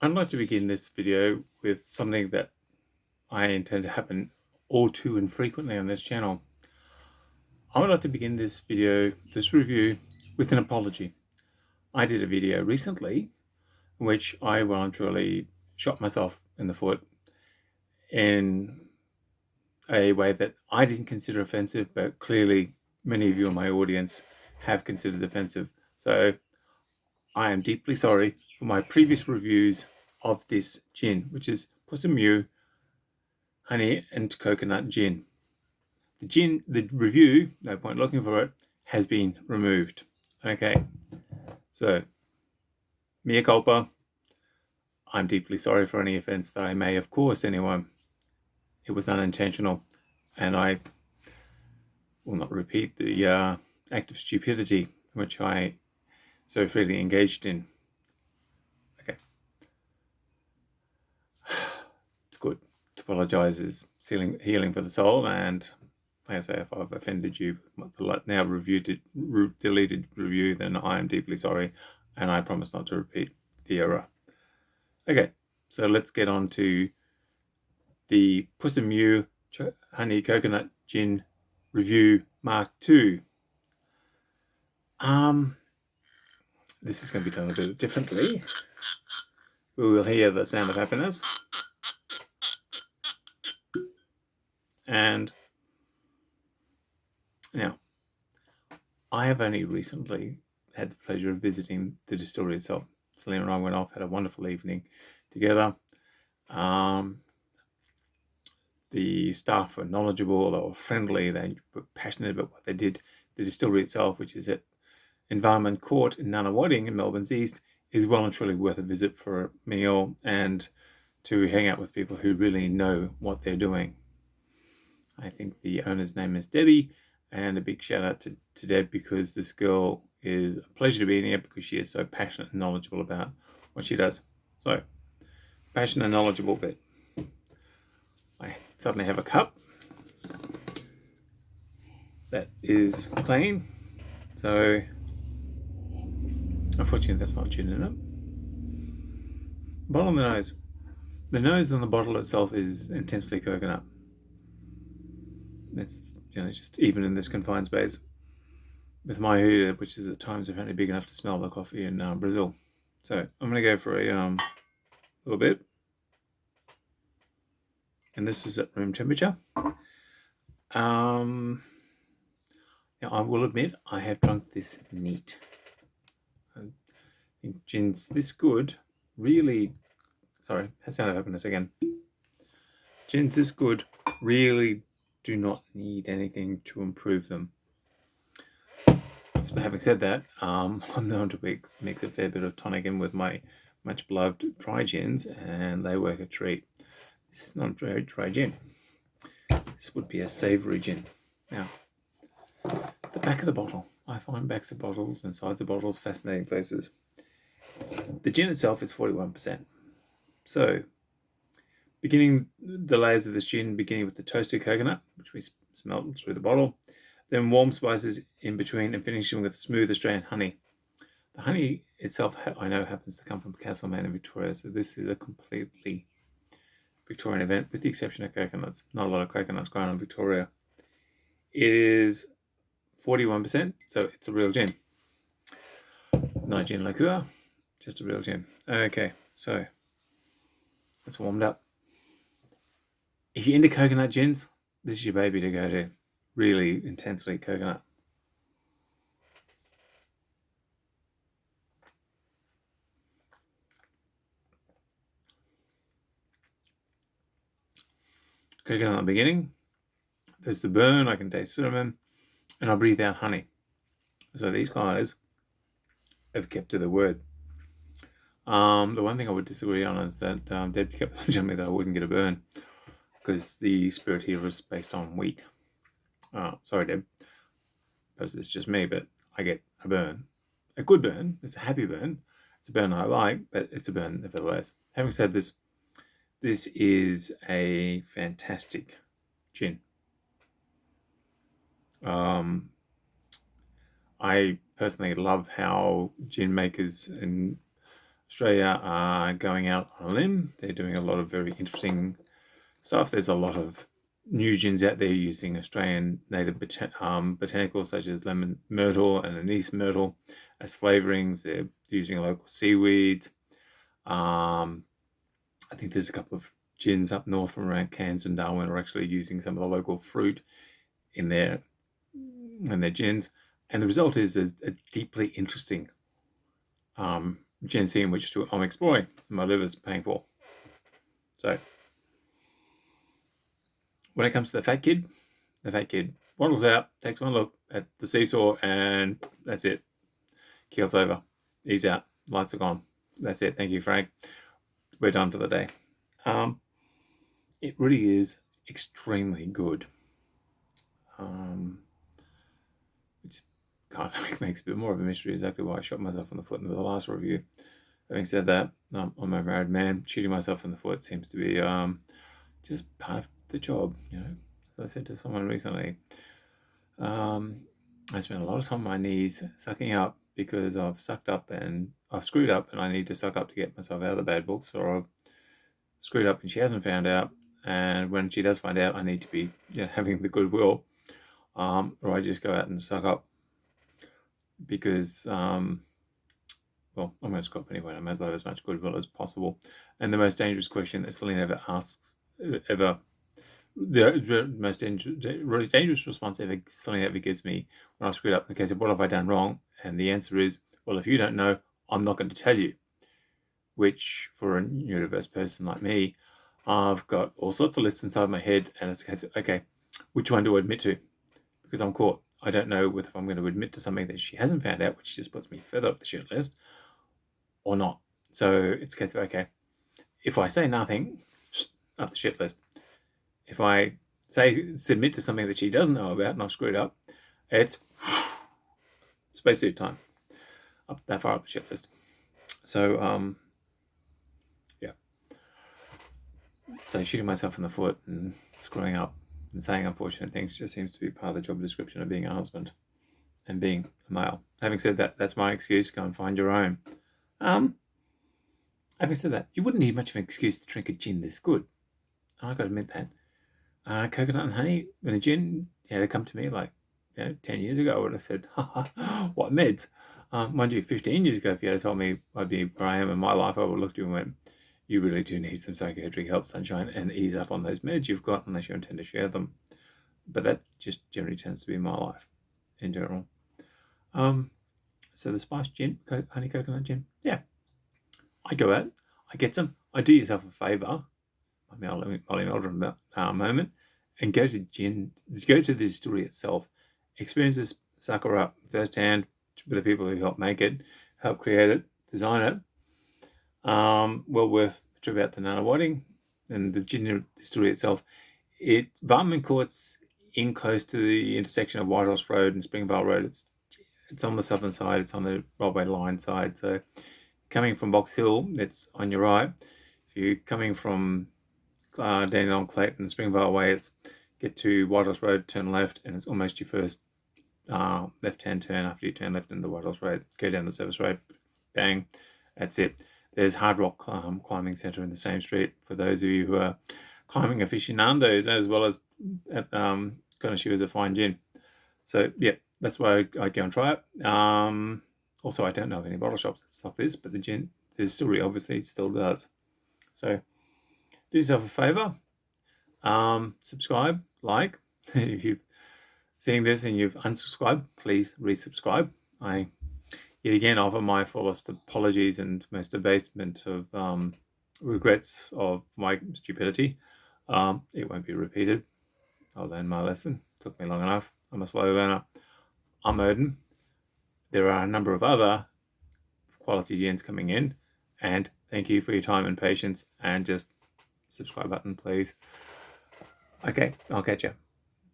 I'd like to begin this video with something that I intend to happen all too infrequently on this channel. I would like to begin this review, with an apology. I did a video recently in which I voluntarily shot myself in the foot in a way that I didn't consider offensive, but clearly many of you in my audience have considered offensive. So I am deeply sorry for my previous reviews of this gin, which is Puss Mew honey and coconut gin. The review, no point looking for it, has been removed. Okay, so mea culpa. I'm deeply sorry for any offense that I may have caused anyone. It was unintentional, and I will not repeat the act of stupidity which I so freely engaged in. Okay, it's good to apologize is healing for the soul, and like I say, if I've offended you, the now deleted review, then I am deeply sorry, and I promise not to repeat the error. Okay, so let's get on to the Puss Mew Honey Coconut Gin Review Mark II. This is going to be done a bit differently. We will hear the sound of happiness. And now, I have only recently had the pleasure of visiting the distillery itself. Selena and I went off, had a wonderful evening together. The staff were knowledgeable, they were friendly, they were passionate about what they did. The distillery itself, which is in Varman Court in Nunawading in Melbourne's east, is well and truly worth a visit for a meal and to hang out with people who really know what they're doing. I think the owner's name is Debbie, and a big shout out to Deb, because this girl is a pleasure to be in here because she is so passionate and knowledgeable about what she does. So, passionate and knowledgeable bit. I suddenly have a cup that is clean, so unfortunately that's not gin in it. Bottle on the nose. The nose on the bottle itself is intensely coconut. It's just even in this confined space. With my hooter, which is at times apparently big enough to smell the coffee in Brazil. So I'm going to go for a little bit. And this is at room temperature. Now I will admit I have drunk this neat. I think gin's this good really, sorry, that's out of happiness again. Gins this good really do not need anything to improve them. So having said that, I'm known to mix a fair bit of tonic in with my much beloved dry gins, and they work a treat. This is not a dry gin. This would be a savoury gin. Now, the back of the bottle. I find backs of bottles and sides of bottles fascinating places. The gin itself is 41%. So, beginning the layers of this gin, beginning with the toasted coconut, which we smelt through the bottle, then warm spices in between, and finishing with smooth Australian honey. The honey itself, I know, happens to come from Castlemaine in Victoria, so this is a completely Victorian event, with the exception of coconuts. Not a lot of coconuts grown in Victoria. It is 41%, so it's a real gin. Not gin liqueur, just a real gin. Okay, so it's warmed up. If you're into coconut gins, this is your baby to go to. Really intensely coconut. Coconut at the beginning. There's the burn, I can taste cinnamon, and I breathe out honey. So these guys have kept to their word. The one thing I would disagree on is that Deb kept telling me that I wouldn't get a burn because the spirit here was based on wheat. Sorry, Deb. Perhaps it's just me, but I get a burn. A good burn. It's a happy burn. It's a burn I like, but it's a burn nevertheless. Having said this, this is a fantastic gin. I personally love how gin makers and Australia are going out on a limb. They're doing a lot of very interesting stuff. There's a lot of new gins out there using Australian native botanicals such as lemon myrtle and anise myrtle as flavorings. They're using local seaweeds. I think there's a couple of gins up north from around Cairns and Darwin are actually using some of the local fruit in their gins, and the result is a deeply interesting gin scene which I'm exploring. My liver's paying for. So when it comes to the fat kid waddles out, takes one look at the seesaw, and that's it. Keel's over. He's out. Lights are gone. That's it. Thank you, Frank. We're done for the day. It really is extremely good. Which kind of makes a bit more of a mystery exactly why I shot myself in the foot in the last review. Having said that, I'm a married man. Shooting myself in the foot seems to be just part of the job, you know. As I said to someone recently, I spent a lot of time on my knees sucking up because I've screwed up and I need to suck up to get myself out of the bad books, or I've screwed up and she hasn't found out, and when she does find out I need to be having the goodwill, or I just go out and suck up because well, I'm going to screw up anyway. I might as well have as much goodwill as possible. And the most dangerous question that Celine ever asks, the most dangerous response Celine ever gives me when I've screwed up in the case of what have I done wrong, and the answer is, well, if you don't know, I'm not going to tell you. Which, for a neurodiverse person like me, I've got all sorts of lists inside my head, and it's okay, which one do I admit to? Because I'm caught. I don't know if I'm going to admit to something that she hasn't found out, which just puts me further up the shit list, or not. So it's a case of, okay, if I say nothing, up the shit list. If I submit to something that she doesn't know about and I've screwed up, it's spacesuit time. Up that far up the shit list. So yeah. So shooting myself in the foot and screwing up and saying unfortunate things just seems to be part of the job description of being a husband and being a male. Having said that, that's my excuse. Go and find your own. Having said that, you wouldn't need much of an excuse to drink a gin this good. I got to admit that. Coconut and honey in a gin, had to come to me 10 years ago, I would have said, what meds? Mind you, 15 years ago, if you had told me I'd be where I am in my life, I would have looked at you and went, you really do need some psychiatric help, sunshine, and ease up on those meds you've got unless you intend to share them. But that just generally tends to be my life in general. So the spiced gin, honey coconut gin, yeah. I go out, I get some, I do yourself a favour, Molly Meldrum moment, and go to the distillery itself, experience this sucker up firsthand with the people who helped make it, help create it, design it. Well worth a trip out to Nunawading and the gin distillery itself. Varman Court's in close to the intersection of Whitehorse Road and Springvale Road. It's on the southern side. It's on the railway line side. So coming from Box Hill, it's on your right. If you're coming from Dandenong, Clayton, Springvale way, it's get to Whitehorse Road, turn left, and it's almost your first left-hand turn after you turn left into Whitehorse Road. Go down the service road, bang, that's it. There's Hard Rock Climbing Centre in the same street for those of you who are climbing aficionados, as well as connoisseurs of fine gin. So yeah, that's why I go and try it. Also, I don't know of any bottle shops that stock this, but the distillery obviously still does. So do yourself a favour, subscribe, like. If you've seen this and you've unsubscribed, please resubscribe. I yet again offer my fullest apologies and most abasement of regrets of my stupidity. It won't be repeated. I'll learn my lesson. It took me long enough. I'm a slow learner. I'm Odin. There are a number of other quality gins coming in, and thank you for your time and patience, and just subscribe button, please. Okay, I'll catch you.